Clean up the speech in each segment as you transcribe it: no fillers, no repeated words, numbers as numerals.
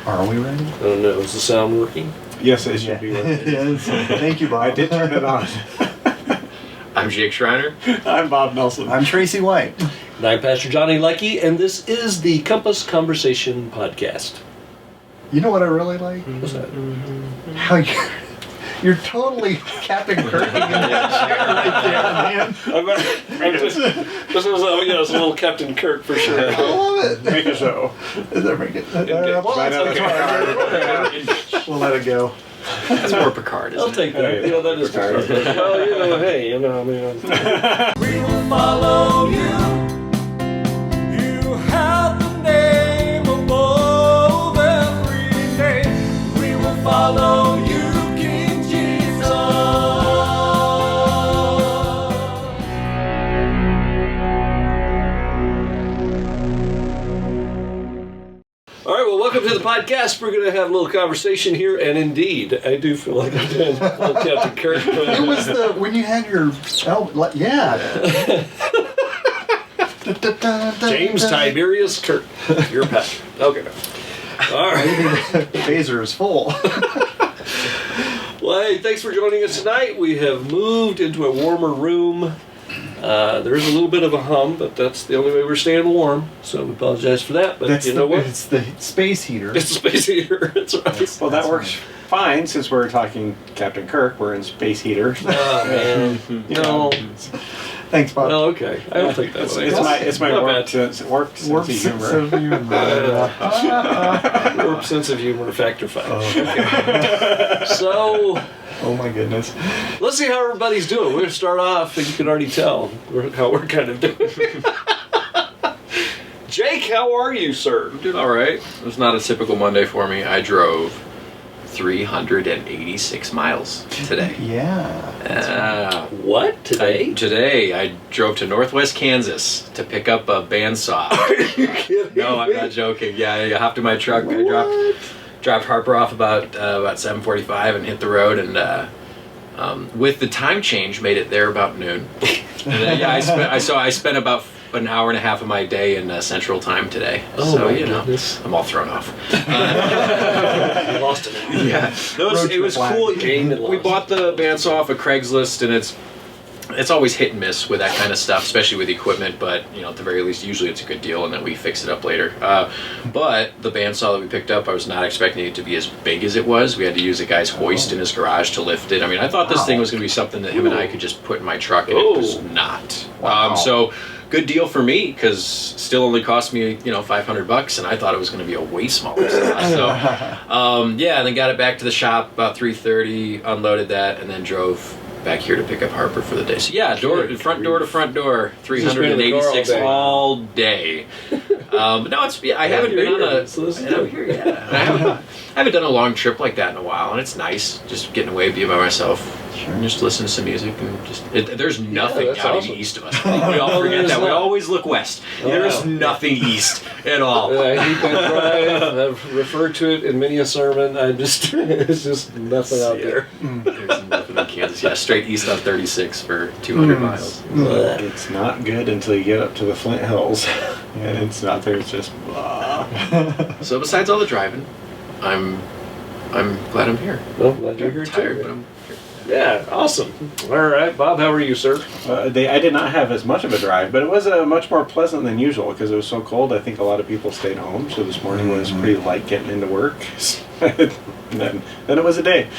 Are we ready? I don't know. Is the sound working? Yes, it should be working. It is. Thank you, Bob. I did turn it on. I'm Jake Schriner. I'm Bob Nelson. I'm Tracey White. And I'm Pastor Johnny Leckie, and this is the Compass Conversation Podcast. You know what I really like? What's that? How you're totally Captain Kirk in that chair right there, man. This was it's a little Captain Kirk for sure. I love it. Make a show. Is that make it? Well, that's okay. We'll let it go. That's more Picard, isn't I'll take that. Yeah, That is Picard. Well, hey, I mean... We will follow you. You have the name above every name. We will follow you, King Jesus. All right, well, welcome to the podcast. We're going to have a little conversation here, and indeed, I do feel like I'm doing a little Captain Kirk. It was when you had your yeah. James Tiberius Kirk. Your pastor. Okay. All right. The phaser is full. Well, hey, thanks for joining us tonight. We have moved into a warmer room. There is a little bit of a hum, but that's the only way we're staying warm. So we apologize for that. But you know what? It's the space heater. It's the space heater. That's right. Well, that works fine since we're talking Captain Kirk. We're in space heater. Oh, man. No. Thanks, Bob. Well, okay. I don't think that's It's my Not warped bad. sense Warp of humor. Warped sense of humor, factor 5. Okay. So, Oh my goodness. let's see how everybody's doing. We're going to start off, and you can already tell how we're kind of doing. Jake, how are you, sir? I'm doing all right. It was not a typical Monday for me. I drove 386 miles today. Yeah. What? Today? Today, I drove to Northwest Kansas to pick up a bandsaw. Are you kidding No, I'm me? not joking. Yeah, I hopped in my truck. I dropped Harper off about 7:45 and hit the road, and with the time change, made it there about noon. And then, I spent about an hour and a half of my day in Central Time today. Oh, so my you know, goodness. I'm all thrown off. You lost it. Yeah, it was cool. Gained and We lost. bought the bandsaw off of Craigslist, and it's always hit and miss with that kind of stuff, especially with equipment. But you know, at the very least, usually it's a good deal, and then we fix it up later. But the bandsaw that we picked up, I was not expecting it to be as big as it was. We had to use a guy's hoist in his garage to lift it. I mean, I thought this thing was going to be something that him and I could just put in my truck, and it was not. Wow. So good deal for me, because still only cost me $500, and I thought it was going to be a way smaller size. So and then got it back to the shop about 3:30, unloaded that, and then drove back here to pick up Harper for the day. So yeah, front door to front door, 386 Just been in the car all day. But no, I haven't been on a. So this is and I'm good. here, yeah. And I haven't done a long trip like that in a while, and it's nice just getting away, being by myself, and just listen to some music, and there's nothing that's out awesome. east of us. We all forget there's that. We not. always look west. There's nothing east at all. I hate that drive. I've referred to it in many a sermon. It's just nothing out there. There's nothing in Kansas. Yeah, straight east on 36 for 200 miles. It's not good until you get up to the Flint Hills, and it's not there. It's just blah. So besides all the driving, I'm glad I'm here. Well, glad you're here I'm tired, too. but I'm here. Yeah, awesome. All right, Bob, how are you, sir? I did not have as much of a drive, but it was much more pleasant than usual because it was so cold. I think a lot of people stayed home, so this morning was pretty light getting into work. And then it was a day.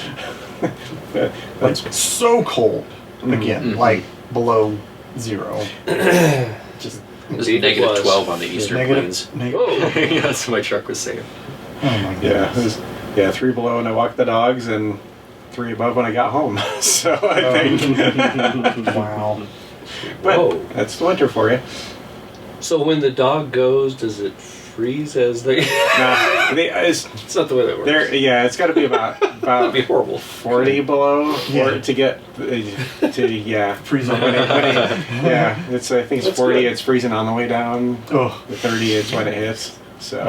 It's so cold again, like below zero. Just It was Indeed it negative was. 12 on the eastern plains. Oh, Yeah, that's what my truck was saying. Oh my Yeah, goodness. 3 below when I walked the dogs and 3 above when I got home. So I think. Wow. But Whoa. that's the winter for you. so when the dog goes, does it freeze as they... It's not the way that works. it's got to be about That'd be horrible. 40 below Yeah. to get to Freezing. it's I think it's That's 40. good. It's freezing on the way down. Oh. The 30 it's when it hits. So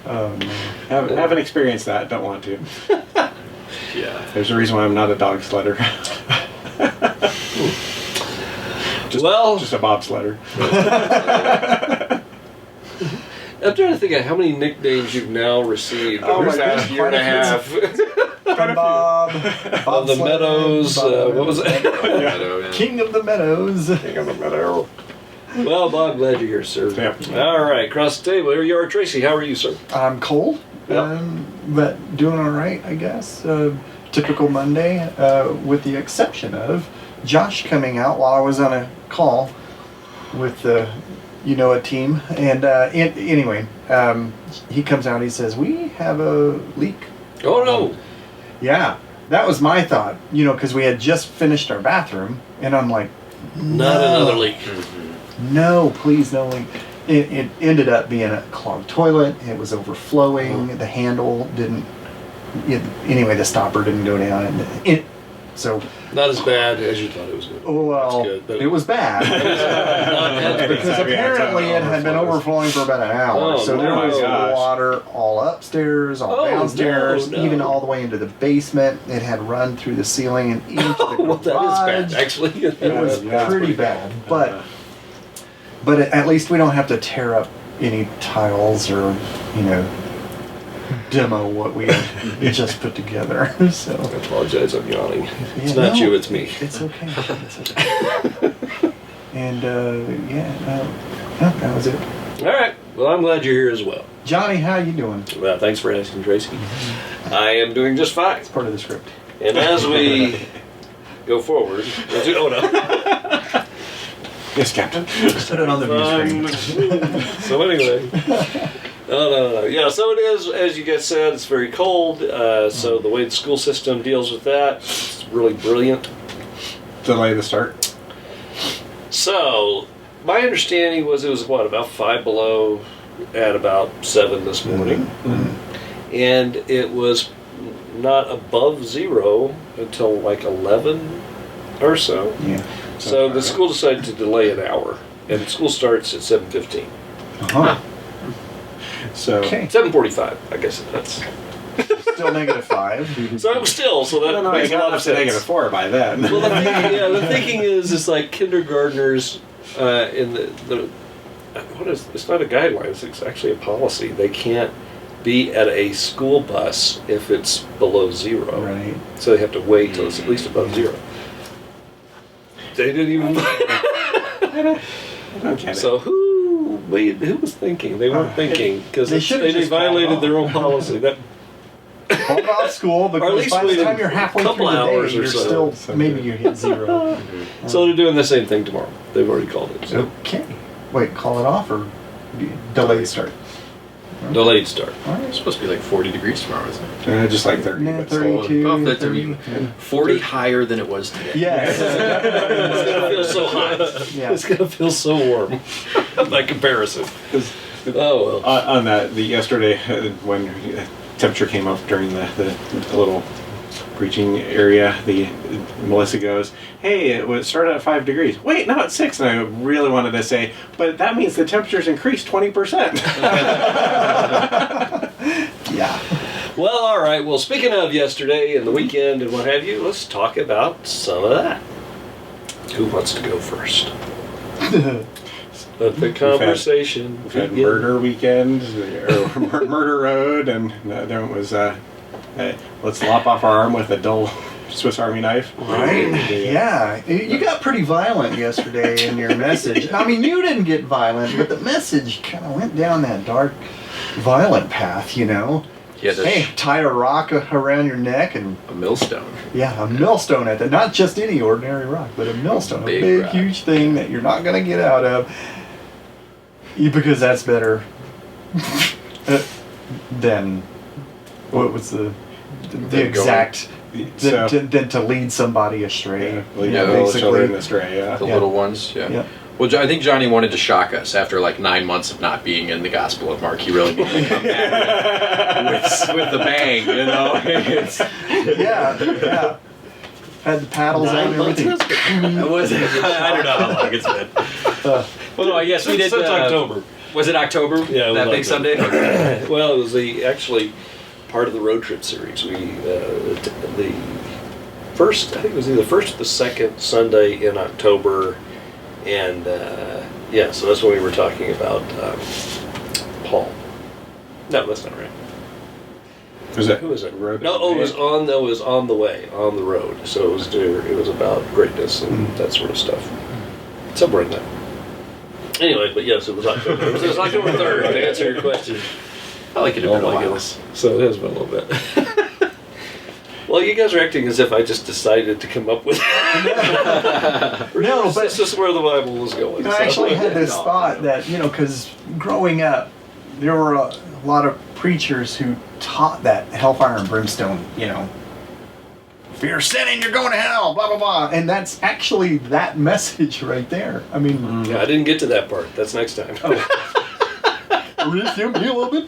Oh no. haven't experienced that. Don't want to. Yeah. There's a reason why I'm not a dog sledder. Just a bobsledder. I'm trying to think of how many nicknames you've now received Oh over my the past gosh, year and a half. From Bob. Of the Sled, Meadows, Bob what was it? Meadow, yeah. King of the Meadows. Well, Bob, glad you're here, sir. Yep. All right, across the table, here you are, Tracy. How are you, sir? I'm cold, Yep. but doing all right, I guess. Typical Monday, with the exception of Josh coming out while I was on a call with a team. And anyway, he comes out. He says, "We have a leak." Oh no! Yeah, that was my thought. Because we had just finished our bathroom, and I'm like, Not "No. another leak. No, please, no leak." It ended up being a clogged toilet. It was overflowing. The handle didn't. Anyway, the stopper didn't go down. So, Not as bad as you thought it was going to be. well, That's good, but it was bad. Because apparently it had been overflowing for about an hour. Oh, So there my was gosh. water all upstairs, all Oh, downstairs, no. even all the way into the basement. It had run through the ceiling and into the well, that is bad, garage. actually. It was Yeah, pretty bad. But at least we don't have to tear up any tiles or, demo what we just put together. So I apologize, I'm yawning. It's Yeah, not no. you, it's me. it's okay. It's okay. And that was it. All right. Well, I'm glad you're here as well. Johnny, how you doing? Well, thanks for asking, Tracy. I am doing just fine. It's part of the script. And as we go forward, oh no. Yes, Captain. Put it on the view screen. So anyway, no. Yeah, so it is, as you guys said, it's very cold. So the way the school system deals with that, it's really brilliant. Delay the start. So my understanding was it was about 5 below at about 7 this morning, and it was not above 0 until like 11 or so. Yeah. So the school decided to delay an hour, and school starts at 7:15. Uh-huh. So Okay. 7:45, I guess that's. Still -5. So I'm still, so that no, I makes a lot got of up to sense. -4 by then. Well, the thinking is, it's like kindergartners in the what is? It's not a guideline. It's actually a policy. They can't be at a school bus if it's below 0. Right. So they have to wait till it's at least above 0. They didn't even. I don't get it. So who was thinking? They weren't thinking because They they, should've just violated called their own policy. That Called off school Or at because least by the wait a time you're halfway through couple the hours day, or you're so. still, maybe you hit 0. so they're doing the same thing tomorrow. They've already called it. So. Okay. Wait, call it off or delay start? Delayed start. All It's right. supposed to be like 40 degrees tomorrow, isn't it? Just like 30. Nah, but still. 32, Oh, that's 30. 40 higher than it was today. Yes. It's gonna feel so hot. Yeah. It's gonna feel so warm by comparison. Oh well. On that, yesterday when temperature came up during the little preaching area, Melissa goes, "Hey, it was started at 5 degrees. Wait, now it's 6." And I really wanted to say, but that means the temperature's increased 20%. Yeah. Well, all right. Well, speaking of yesterday and the weekend and what have you, let's talk about some of that. Who wants to go first? Let the conversation We've had begin. murder weekend, or murder road, and the other one was let's lop off our arm with a dull Swiss Army knife. Right? Yeah. You got pretty violent yesterday in your message. I mean, you didn't get violent, but the message kind of went down that dark, violent path, Yeah, Hey, tie a rock around your neck and, a millstone. yeah, a millstone at that. Not just any ordinary rock, but a millstone. A Big big, rock. huge thing that you're not going to get out of. Because that's better than, what was the Than exact, So, than to lead somebody astray. lead Yeah, the little basically. children astray. Yeah. The Yeah. little ones, yeah. Yeah. Well, I think Johnny wanted to shock us after like 9 months of not being in the Gospel of Mark. He really needed to come back with the bang, It's, Yeah, yeah. Had the paddles out and 9 months? everything. it was, I don't know how long it's been. Well, no, I guess we did. Since October. Was it October? Yeah, it was that big October. Sunday. Okay. Well, it was actually part of the road trip series. We the first, I think it was either the first or the second Sunday in October, and so that's when we were talking about tall. No, that's not right. Was it? Who was it? Road No, it was on. No, it was on the way, on the road. So it was about greatness and that sort of stuff. Somewhere in there. Anyway, but yes, it was October. It was October 3rd. To answer your question. I like it a Oh bit. my goodness! So it has been a little bit. Well, you guys are acting as if I just decided to come up with. No, but That's just where the Bible was going. I actually had this thought that, because growing up, there were a lot of preachers who taught that hellfire and brimstone, if you're sinning, you're going to hell, blah, blah, blah. And that's actually that message right there. I mean, Yeah, I didn't get to that part. That's next time. you me a little bit?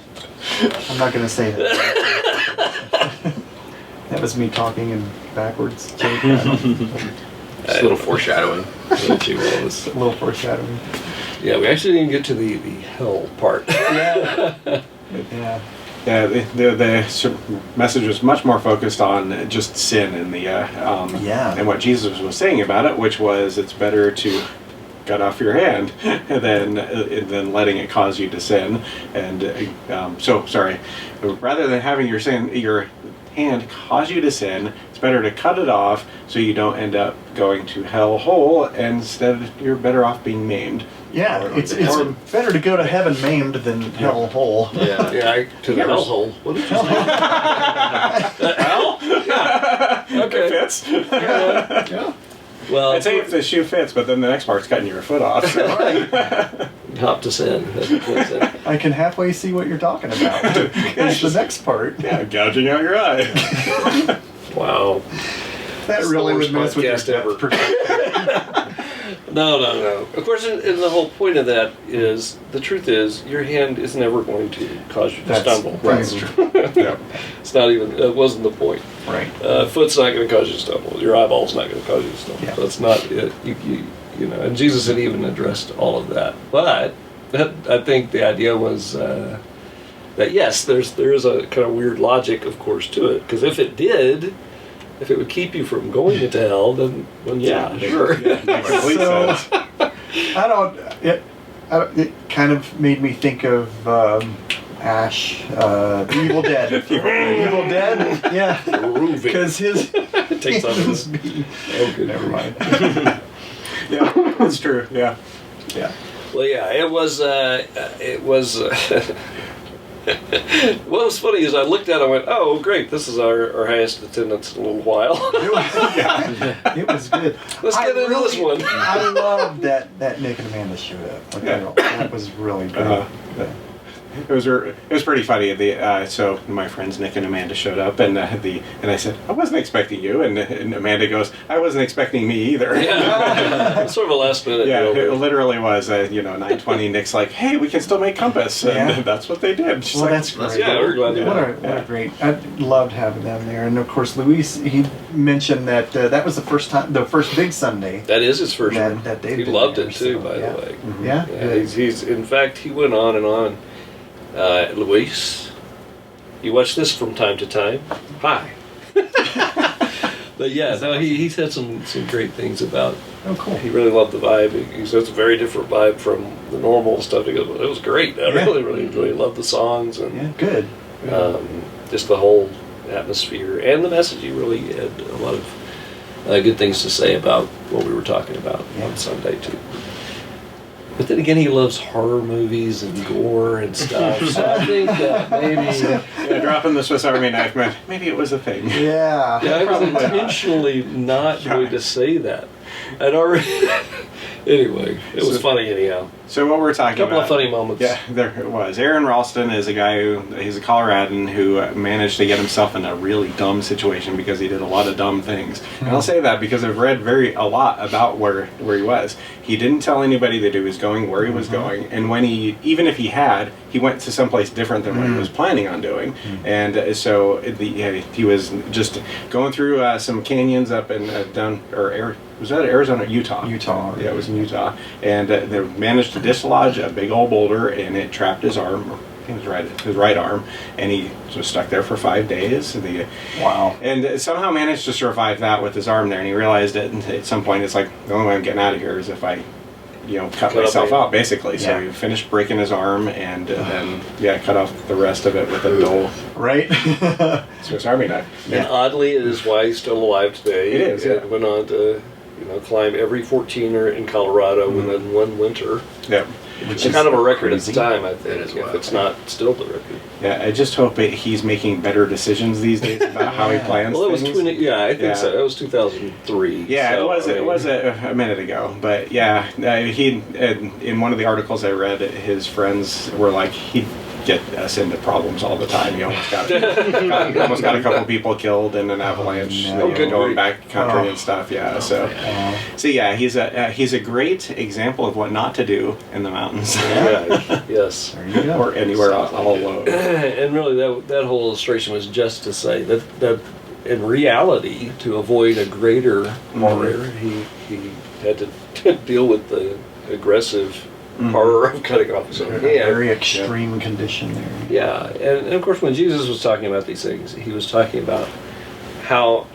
I'm not going to say that. That was me talking in backwards. Just a little foreshadowing. Don't you, Wallace? A little foreshadowing. Yeah, we actually didn't get to the hell part. Yeah. Yeah, the message was much more focused on just sin and and what Jesus was saying about it, which was it's better to cut off your hand than letting it cause you to sin. And rather than having your hand cause you to sin, it's better to cut it off so you don't end up going to hell whole, and instead you're better off being maimed. Yeah, it's better to go to heaven maimed than hell whole. Yeah. To the hellhole. What did you say? Hell? Yeah. Okay. It fits. Yeah. Well, I'd say if the shoe fits, but then the next part's cutting your foot off. So. hop to sin. That's what it said. I can halfway see what you're talking about. It's the next part. Yeah, gouging out your eye. Wow. That It's really the would worst mess with your podcast ever. perspective. No. Of course, and the whole point of that is, the truth is, your hand is never going to cause you to stumble. That's true. Yeah. It's not even, it wasn't the point. Right. Foot's not going to cause you to stumble. Your eyeball's not going to cause you to stumble. Yeah. That's not it. And Jesus had even addressed all of that. But I think the idea was that yes, there is a kind of weird logic, of course, to it. Because if it would keep you from going into hell, then yeah, sure. Yeah, makes complete So- sense. It kind of made me think of Ash, The Evil Dead. Evil Dead? Yeah. Moving. Because his It takes on hands this. be... Oh, good. Never mind. Yeah, that's true. Yeah. Yeah. Well, yeah, it was. What was funny is I looked at it and went, oh, great, this is our highest attendance in a little while. It was good. Let's get into this one. I love that Nick and Amanda showed up. That was really good. It was pretty funny. So my friends Nick and Amanda showed up, and I said, I wasn't expecting you, and Amanda goes, I wasn't expecting me either. Yeah. It's sort of a last minute. Yeah, deal, it but- literally was. 9:20. Nick's like, hey, we can still make compass, and Yeah. that's what they did. She's Well, like, that's great. Yeah, we're glad they What were. a great. I loved having them there, and of course, Luis. He mentioned that that was the first big Sunday. That is his first one. That they've He been loved there, it too, so, by yeah. the way. Yeah. Yeah, he's in fact, he went on and on. Luis, you watch this from time to time. Hi. But yeah, no, he said some great things about. Oh, cool. He really loved the vibe. He said it's a very different vibe from the normal stuff. He goes, well, it was great. I really loved the songs and Yeah, good. just the whole atmosphere and the message. He really had a lot of good things to say about what we were talking about on Sunday too. But then again, he loves horror movies and gore and stuff. So I think that maybe dropping the Swiss Army knife meant maybe it was a thing. Yeah. I was Probably not. intentionally not going to say that. I'd already. Anyway, it was funny anyhow. So what we're A talking couple about. of funny moments. Yeah, there it was. Aaron Ralston is a guy he's a Coloradan who managed to get himself in a really dumb situation because he did a lot of dumb things. And I'll say that because I've read a lot about where he was. He didn't tell anybody that he was going, where he was going, and even if he had, he went to someplace different than what he was planning on doing. And so he was just going through some canyons up in was that Arizona, Utah? Utah. Yeah, it was in Utah, and they managed to dislodge a big old boulder, and it trapped his arm. I think it was his right arm, and he was stuck there for 5 days. Wow. And somehow managed to survive that with his arm there, and he realized it. And at some point, it's like the only way I'm getting out of here is if I cut off myself my- out basically. So Yeah. he finished breaking his arm and then cut off the rest of it with a dull Right? Swiss Army knife. And oddly, it is why he's still alive today. It is, And yeah. went on to, climb every 14er in Colorado within one winter. Yeah. Which is kind of a record at the crazy. time, I think, It is if wild. it's not still the record. Yeah, I just hope he's making better decisions these days about how he plans Well, it was things. I think Yeah. so. That was 2003. Yeah, so, it was a minute ago, but yeah, he in one of the articles I read, his friends were like he'd get us into problems all the time. He almost got a couple people killed in an avalanche, no. going grief. back country Oh. and stuff. Yeah, so Oh. so yeah, he's a great example of what not to do in the mountains Yeah, yes. There you go. or anywhere all alone. And really, that whole illustration was just to say that in reality, to avoid a greater horror, he had to deal with the aggressive horror of cutting off his own hand. Very extreme condition there. Yeah, and of course, when Jesus was talking about these things, he was talking about how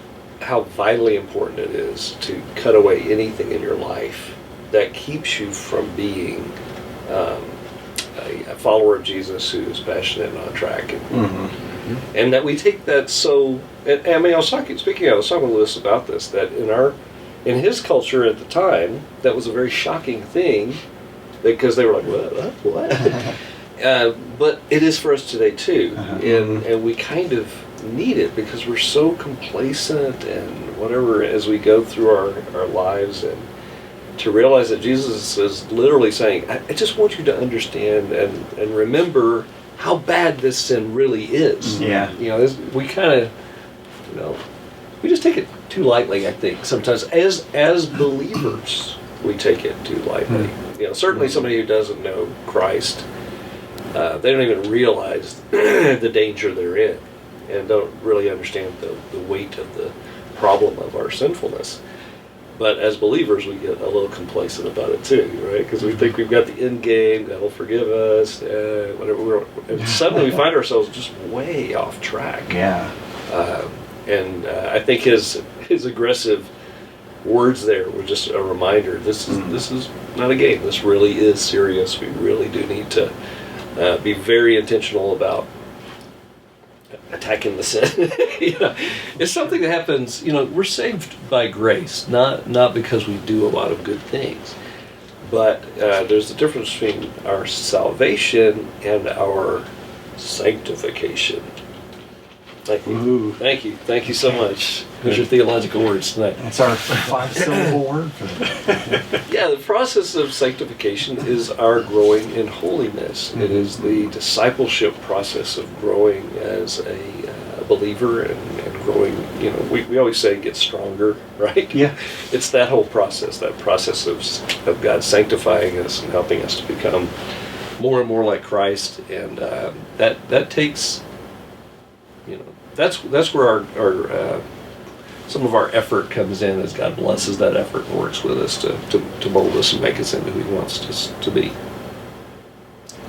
vitally important it is to cut away anything in your life that keeps you from being a follower of Jesus who is passionate and on track, and that we take that so. And I mean, I was talking with Lewis about this, that in his culture at the time, that was a very shocking thing, because they were like, what? But it is for us today too, and we kind of need it because we're so complacent and whatever as we go through our lives, and to realize that Jesus is literally saying, I just want you to understand and remember how bad this sin really is. Yeah. We kind of, we just take it too lightly, I think, sometimes. As believers, we take it too lightly. Certainly somebody who doesn't know Christ, they don't even realize the danger they're in and don't really understand the weight of the problem of our sinfulness. But as believers, we get a little complacent about it too, right? Because we think we've got the end game, God will forgive us, whatever. And suddenly we find ourselves just way off track. Yeah. And I think his aggressive words there were just a reminder. This is not a game. This really is serious. We really do need to be very intentional about attacking the sin. It's something that happens. We're saved by grace, not because we do a lot of good things. But there's a difference between our salvation and our sanctification. Thank you. Ooh. Thank you so much. Those are theological words tonight. That's our 5-syllable word for that. Yeah, the process of sanctification is our growing in holiness. It is the discipleship process of growing as a believer and growing. We always say get stronger, right? Yeah. It's that whole process, that process of God sanctifying us and helping us to become more and more like Christ, and that takes. That's where our some of our effort comes in, as God blesses that effort and works with us to mold us and make us into who He wants us to be.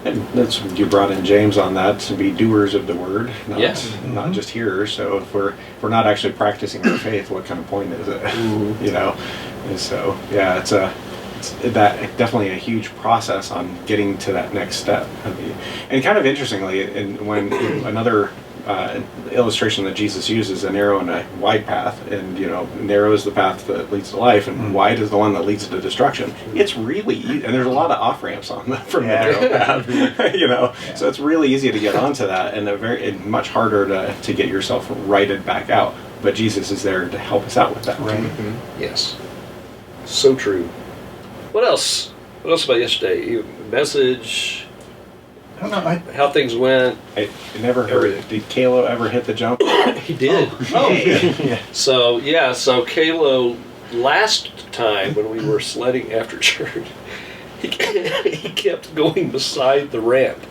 And that's you brought in James on that, to be doers of the word, not just hearers. So if we're not actually practicing our faith, what kind of point is it? And so yeah, it's that definitely a huge process on getting to that next step. And kind of interestingly, when another illustration that Jesus uses, a narrow and a wide path, and narrow is the path that leads to life, and wide is the one that leads to destruction. It's really easy, and there's a lot of off ramps from the narrow path. So it's really easy to get onto that, and much harder to get yourself righted back out. But Jesus is there to help us out with that. Right. Yes, so true. What else? What else about yesterday? Message. I don't know. How things went. I never heard. Did Kalo ever hit the jump? He did. Yeah. So Kalo, last time when we were sledding after church, he kept going beside the ramp.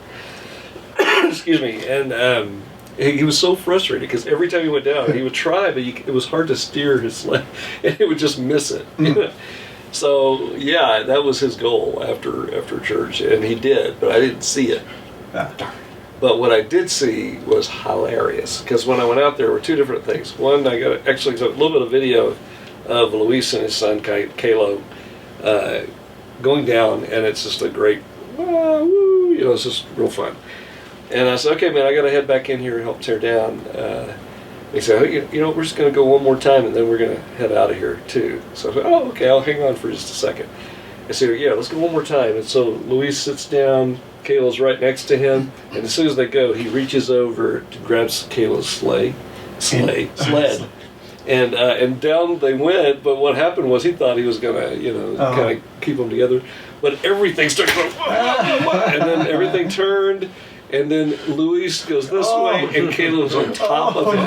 Excuse me, and he was so frustrated because every time he went down, he would try, but it was hard to steer his sled, and he would just miss it. So yeah, that was his goal after church, and he did, but I didn't see it. But what I did see was hilarious, because when I went out there were two different things. One, I got actually a little bit of video of Luis and his son Kalo going down, and it's just a great, woo, it's just real fun. And I said, okay, man, I got to head back in here and help tear down. They said, we're just going to go one more time, and then we're going to head out of here, too. So I said, oh, okay, I'll hang on for just a second. I said, yeah, let's go one more time. And so Luis sits down, Kayla's right next to him, and as soon as they go, he reaches over to grab Kayla's sled. And down they went, but what happened was he thought he was going to, kind of keep them together. But everything started going, and then everything turned. And then Luis goes this way, and Kayla was on top of him.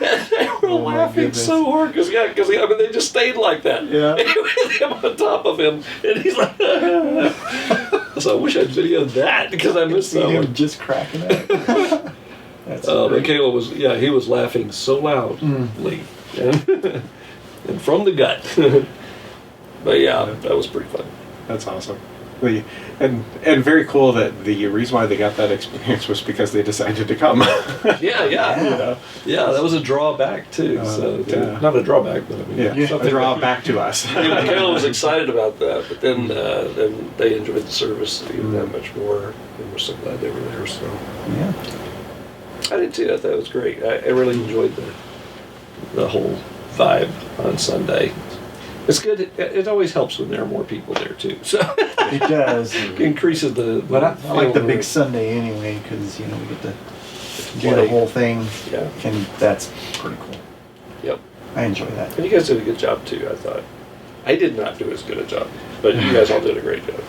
And they were laughing so hard because they just stayed like that. Yeah. With him on top of him, and he's like, so I wish I'd videoed that because I missed that him one. just cracking up. That's But Kayla was, he was laughing so loudly, and from the gut. But yeah, that was pretty fun. That's awesome. And very cool that the reason why they got that experience was because they decided to come. Yeah. That was a drawback too. Not a drawback, but I mean, a drawback to us. Kayla was excited about that, but then they enjoyed the service even that much more, and we're so glad they were there. So yeah, I did too. I thought it was great. I really enjoyed the whole vibe on Sunday. It's good. It always helps when there are more people there too. So it does. It increases the. But I like the big Sunday anyway because we get to do the whole thing. Yeah. And that's pretty cool. Yep. I enjoy that. And you guys did a good job too. I thought. I did not do as good a job, but you guys all did a great job.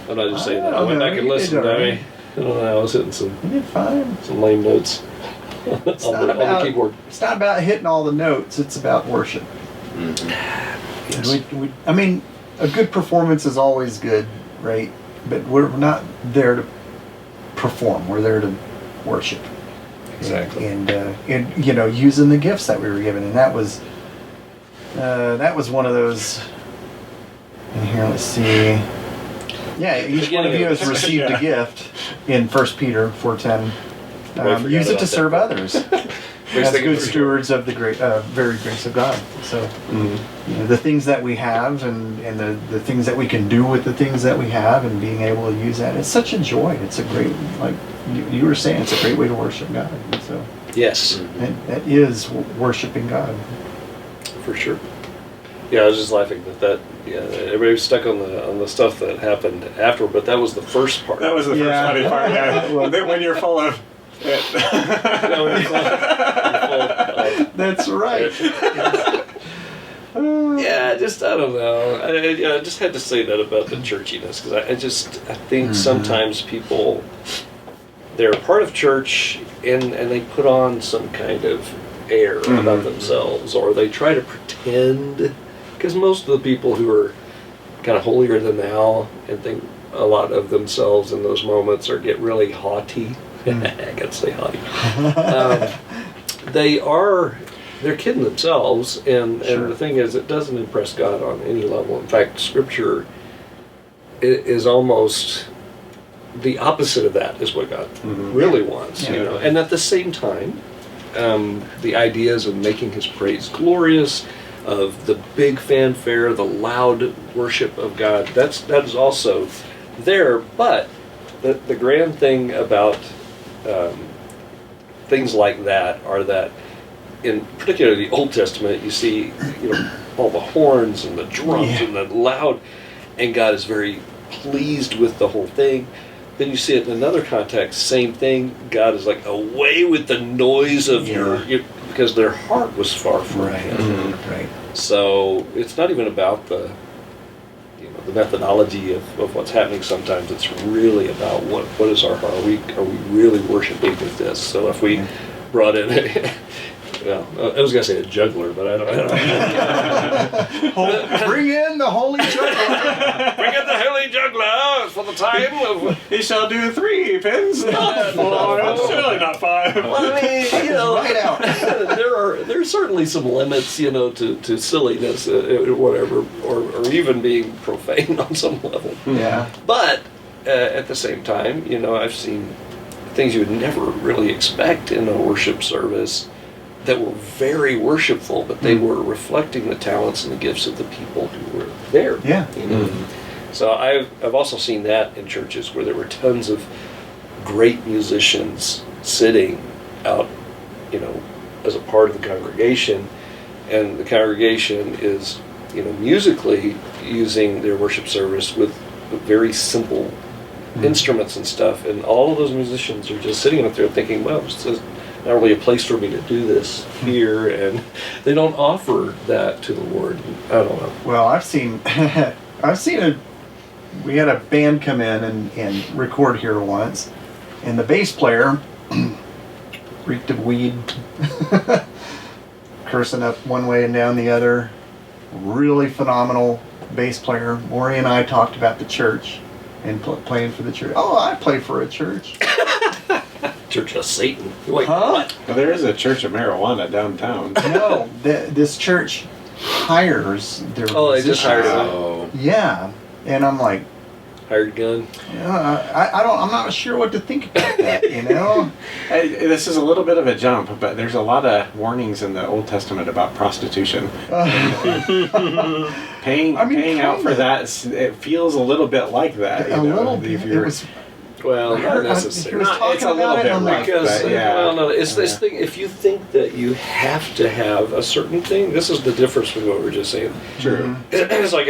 I'm not just saying that. I went back and listened. I don't know. I was hitting some. You did fine. Some lame notes on the keyboard. It's not about hitting all the notes. It's about worship. Yes. A good performance is always good, right? But we're not there to perform. We're there to worship. Exactly. And using the gifts that we were given, and that was one of those. And here, let's see. Yeah, each one of you has received a gift in 1 Peter 4:10. Use it to serve others. As good stewards of the very grace of God. So, the things that we have and the things that we can do with the things that we have and being able to use that, it's such a joy. It's a great, like you were saying, it's a great way to worship God. And so, yes. That is worshiping God. For sure. Yeah, I was just laughing that everybody was stuck on the stuff that happened after, but that was the first part. That was the first funny part, yeah. When you're full of That's right. Yeah, I don't know. I just had to say that about the churchiness because I think sometimes people, they're part of church and they put on some kind of air about themselves, or they try to pretend, because most of the people who are kind of holier than thou and think a lot of themselves in those moments get really haughty. I gotta say haughty. They're kidding themselves, and the thing is, it doesn't impress God on any level. In fact, Scripture is almost the opposite of that. Is what God really wants, And at the same time, the ideas of making His praise glorious, of the big fanfare, the loud worship of God, that is also there. But the grand thing about things like that are that, in particular the Old Testament, you see, all the horns and the drums and the loud, and God is very pleased with the whole thing. Then you see it in another context, same thing. God is like, away with the noise of because their heart was far from Him. Right. So it's not even about the methodology of what's happening. Sometimes it's really about what is our heart. Are we really worshiping with this? So if we brought in I was gonna say a juggler, but I don't. Bring in the holy juggler. Bring in the holy juggler for the time of. He shall do 3 pins, not 4. Surely not 5. Well, I mean, right out. There's certainly some limits, to silliness, whatever, or even being profane on some level. Yeah. But at the same time, I've seen things you would never really expect in a worship service. that were very worshipful, but they were reflecting the talents and the gifts of the people who were there. Yeah. You know? So I've also seen that in churches where there were tons of great musicians sitting out, you know, as a part of the congregation, and the congregation is, you know, musically using their worship service with very simple instruments and stuff, and all of those musicians are just sitting up there thinking, well, it's not really a place for me to do this here, and they don't offer that to the Lord. I don't know. Well, I've seen we had a band come in and record here once, and the bass player reeked of weed, cursing up one way and down the other. Really phenomenal bass player. Morey and I talked about the church and playing for the church. Oh, I play for a church. Church of Satan. Wait, Huh? what? Well, there is a church of marijuana downtown. No, this church hires their Oh, they just hired musicians. him. Oh. Yeah, and I'm like, Hired gun. I'm not sure what to think about that. You know, This is a little bit of a jump, but there's a lot of warnings in the Old Testament about prostitution. Paying out for kinda. that, it feels a little bit like that. a little bit. If It you're, was. Well, I not heard- he necessarily. was talking it's a little about it, bit and I'm like, rough, Because, but yeah. well, no, it's this Yeah. thing. If you think that you have to have a certain thing, this is the difference between what we were just saying. True. It's like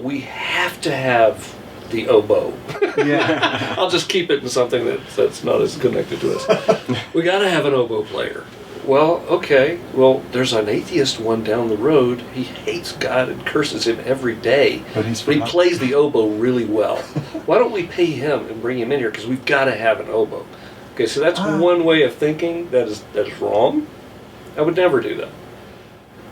we have to have the oboe. Yeah. I'll just keep it in something that's not as connected to us. We got to have an oboe player. Well, okay. Well, there's an atheist one down the road. He hates God and curses him every day. But he plays the oboe really well. Why don't we pay him and bring him in here? Because we've got to have an oboe. Okay, so that's one way of thinking that is wrong. I would never do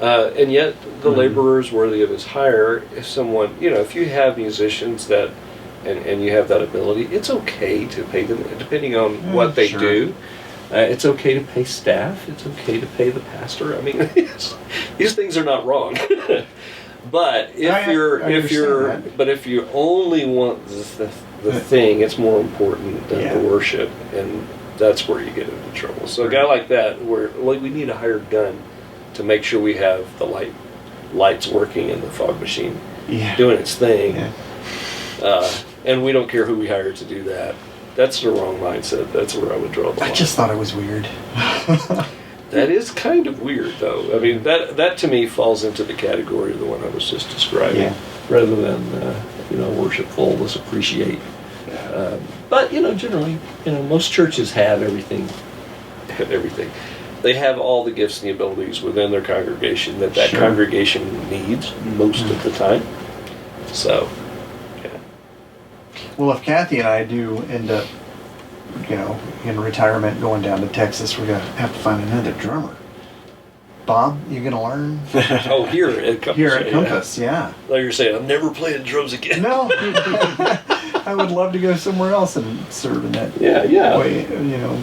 that. And yet, the laborer is worthy of his hire. If someone, you know, if you have musicians that, and you have that ability, it's okay to pay them, depending on what they sure. do. It's okay to pay staff. It's okay to pay the pastor. I mean, these things are not wrong. But if if you only want the thing, it's more important than the worship, and that's where you get into trouble. So a guy like that, we need a hired gun to make sure we have the lights working and the fog machine doing its thing. Yeah. And we don't care who we hire to do that. That's the wrong mindset. That's where I would draw the line. I just thought it was weird. That is kind of weird, though. I mean, that to me falls into the category of the one I was just describing, rather than worshipful. Let's appreciate. But generally, most churches have everything. They have all the gifts and the abilities within their congregation that Sure. congregation needs most of the time. So. Well, if Kathy and I do end up, in retirement going down to Texas, we're going to have to find another drummer. Bob, you going to learn? Oh, here at Compass. Here at Compass, yeah. Like you're saying, I'm never playing drums again. No. I would love to go somewhere else and serve in that Yeah. way,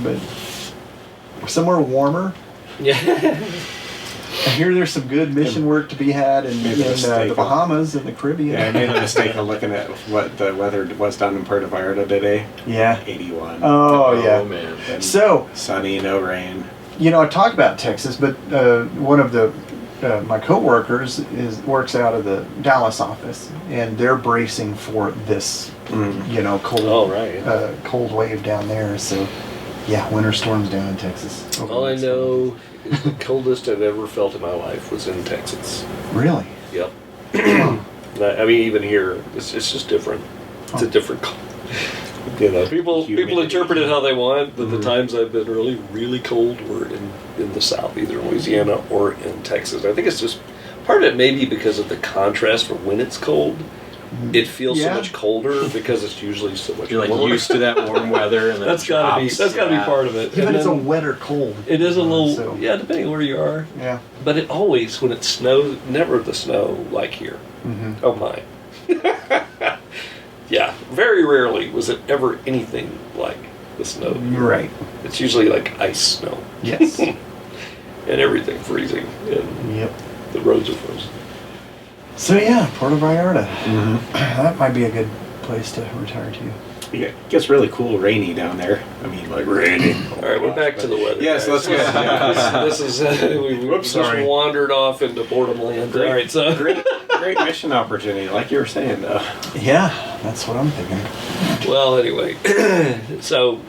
but somewhere warmer. Yeah. I hear there's some good mission work to be had in the Bahamas and the Caribbean. Yeah, I made a mistake of looking at what the weather was down in Puerto Vallarta today. Yeah. 81. Oh, yeah. Oh, man. And So, sunny, no rain. I talk about Texas, but one of my coworkers works out of the Dallas office, and they're bracing for this, cold, cold wave down there. So, yeah, winter storms down in Texas. All I know is the coldest I've ever felt in my life was in Texas. Really? Yep. I mean, even here, it's just different. It's a different cold. People interpret it how they want, but the times I've been really, really cold were in the South, either in Louisiana or in Texas. I think it's just, part of it maybe because of the contrast for when it's cold. It feels so much colder because it's usually so much You're like warmer. used to that warm weather, and then That's gotta be part of it. Yeah, but And it's a then wetter cold. it is a little, So- depending on where you are. Yeah. But it always, when it snows, never the snow like here. Mm-hmm. Oh my. Yeah, very rarely was it ever anything like the snow. You're right. It's usually like ice snow. Yes. And everything freezing. And Yep. the roads are frozen. So yeah, Puerto Vallarta. Mm-hmm. That might be a good place to retire to. it gets really cool, rainy down there. I mean, like rainy. All right, we're back to the weather. Yes, guys. let's go. Yeah. This is we just sorry. wandered off into boredom land. All right, so Great mission opportunity, like you were saying, though. Yeah, that's what I'm thinking. well, anyway, so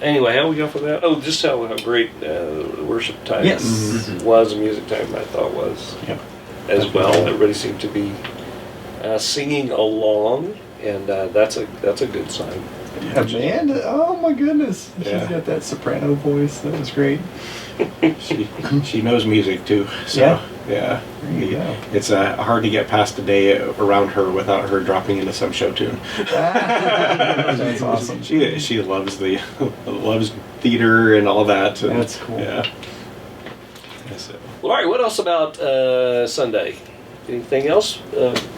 anyway, how we go from that? Oh, just how great worship time Yes. was, and music time I thought was Yep. as well. Everybody seemed to be singing along, and that's a good sign. Amanda, oh my goodness, Yeah. she's got that soprano voice. That was great. She knows music too. So, Yeah. yeah. There you go. It's hard to get past a day around her without her dropping into some show tune. That's awesome. She loves loves theater and all that. And, That's cool. Yeah. So, Well, all right. What else about Sunday? Anything else?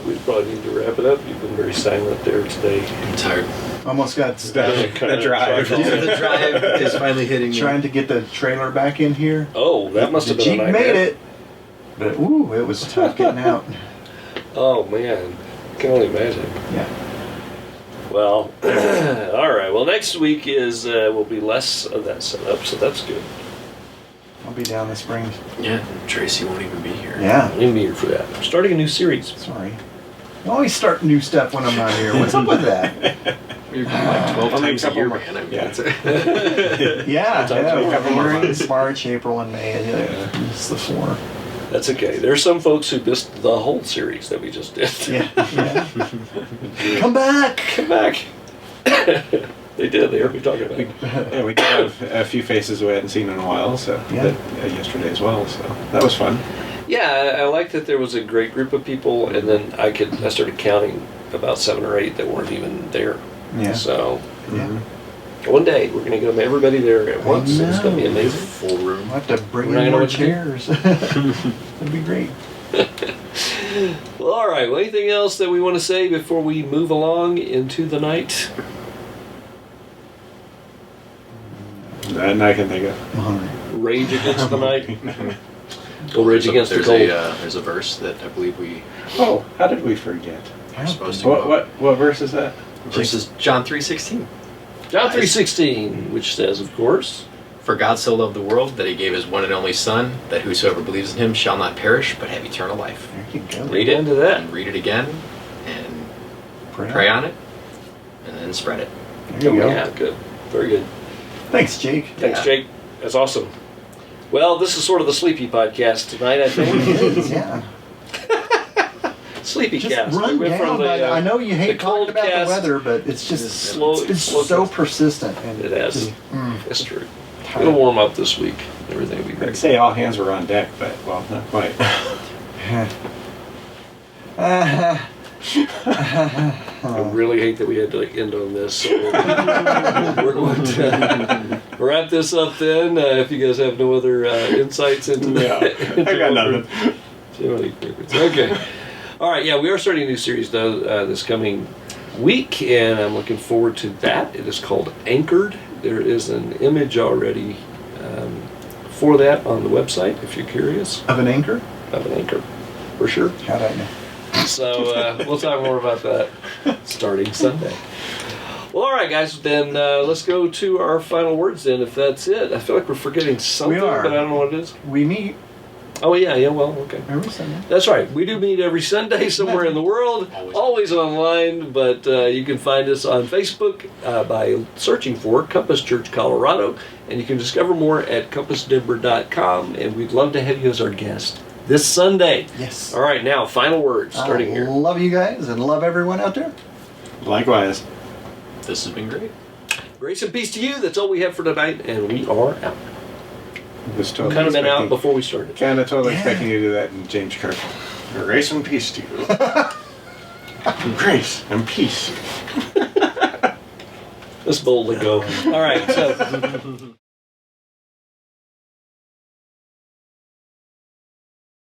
We probably need to wrap it up. You've been very silent there today. I'm tired. Almost got stuck the drive. The drive is finally hitting me. trying to get the trailer back in here. Oh, that must have The been a Jeep nightmare. made it, but ooh, it was tough getting out. Oh man, I can only imagine. Yeah. Well, all right. Well, next week will be less of that setup, so that's good. I'll be down this spring. Yeah, Tracy won't even be here. Yeah. I'm gonna be here for that. I'm starting a new series. Sorry. I always start new stuff when I'm not here. What's up with that? You're like 12 Only a times a couple year, more. man. I mean, Yeah. it's Yeah, Sometimes a couple more February, months. March, April, and May. Yeah, it's the 4. That's okay. There's some folks who missed the whole series that we just did. Yeah. yeah. Come back. Come back. They did. They heard me talking about it. Yeah, we did have a few faces we hadn't seen in a while, so Yeah. yesterday as well. So that was fun. Yeah, I like that there was a great group of people, and then I started counting about 7 or 8 that weren't even there. Yeah. So Yeah. one day we're gonna get everybody there at once. And it's gonna be know. amazing. full room. I'll have to bring We're not in gonna more know what to do. chairs. That'd be great. Well, all right. Well, anything else that we want to say before we move along into the night? And I can think of. I'm hungry. Rage against the night. Or rage against the there's cold. there's a verse that I believe we Oh, how did we forget? are supposed to What verse is that? Verses John 3:16. John 3:16, which says, of course, For God so loved the world that he gave his one and only Son, that whosoever believes in him shall not perish but have eternal life. There you go. read into that. And read it again, and Pray pray on it, and then spread it. There you go. Yeah, good. Very good. Thanks, Jake. Thanks, Yeah. Jake. That's awesome. Well, this is sort of the sleepy podcast tonight, I think. Yeah. Sleepy Just cast. run We went down. from the, I know you hate the talking cold about cast. the weather, but it's just Slow- it's been slow so cast. persistent. And It has. just, That's true. It'll warm up this week. Everything will be I'd great. say all hands were on deck, but well, not quite. I really hate that we had to end on this. So we're going to wrap this up then. If you guys have no other insights into Yeah, that. I got nothing. Okay. All right. Yeah, we are starting a new series though this coming week, and I'm looking forward to that. It is called Anchored. There is an image already for that on the website if you're curious. Of an anchor? Of an anchor, for sure. How'd I know? So we'll talk more about that starting Sunday. Well, all right, guys. Then let's go to our final words. Then, if that's it, I feel like we're forgetting something, are. but I don't know what it is. We meet Oh yeah. Well, okay. every Sunday. That's right. We do meet every Sunday somewhere in the world, always online. But you can find us on Facebook by searching for Compass Church Colorado, and you can discover more at compassdenver.com. And we'd love to have you as our guest this Sunday. Yes. All right, now final words starting I here. love you guys and love everyone out there. Likewise. This has been great. Grace and peace to you. That's all we have for tonight, and we are out. Was totally Kind of been out expecting- before we started. Kind of totally Yeah. expecting you to do that in James Kirk. Grace and peace to you. Grace and peace. Let's boldly go. All right, so